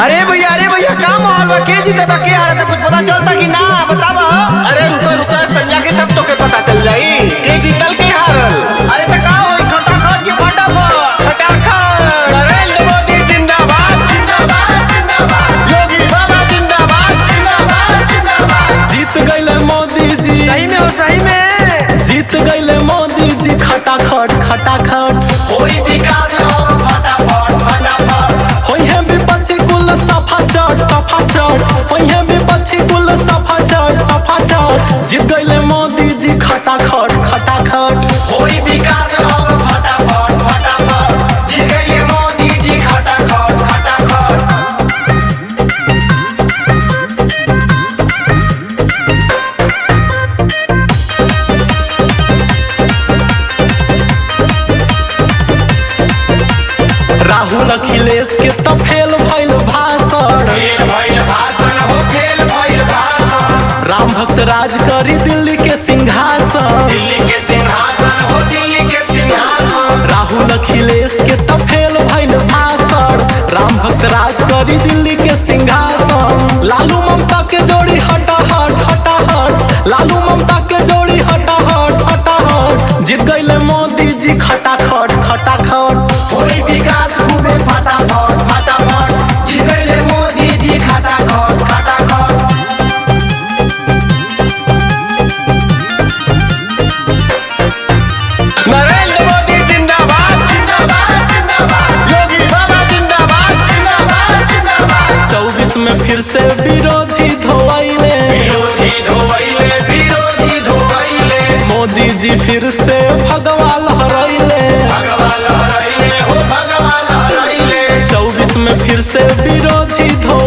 अरे भैया का माहौल बा? के जीता था के हारा था कुछ पता चलता कि ना बतावा। अरे रुको रुको संजय के सब तो के पता चल जाई के जीतल के हारल। अरे तो का होई खटाखट के फटाफट खटाखट। नरेंद्र मोदी जिंदाबाद जिंदाबाद जिंदाबाद। योगी बाबा जिंदाबाद जिंदाबाद जिंदाबाद। जीत गइले मोदी जी, सही में हो सही में जीत गइले मोदी जी खटाखट खटाखट। कोई विकास और फटाफट फटाफट। होई है विपक्षी कुल सफा चट होई है विपक्षी कुल सफा चट। जीत गइले मोदी जी खटाखट खटाखट। कोई विकास और फटाफट फटाफट। जीत गए मोदी जी खटाखट खटाखट। राहुल अखिलेश के तो फेल भइल भाषण। फेल भइल भाषण हो फेल भइल भाषण। राम भक्त राज करी दिल्ली के सिंहासन। दिल्ली के सिंहासन हो दिल्ली के सिंहासन। राहुल अखिलेश के तो फेल भइल भाषण। राम भक्त राज करी दिल्ली के सिंहासन। लालू ममता के जोड़ी हटाहट हटाहट। लालू ममता के जोड़ी हटाहट हटाहट। जीत गइले मोदी जी खटाखट खटाखट। कोई विकास खूबे फटाफट फटाफट। जीत गए मोदी जी खटाखट खटाखट। नरेंद्र मोदी जिंदाबाद जिंदाबाद जिंदाबाद। योगी बाबा जिंदाबाद जिंदाबाद जिंदाबाद। 24 में फिर से विरोधी धोइले। विरोधी धोइले विरोधी धोइले। मोदी जी फिर से भगवा लहराइले। भगवान हराइले हो भगवान हराइले। 24 में फिर से विरोधी धो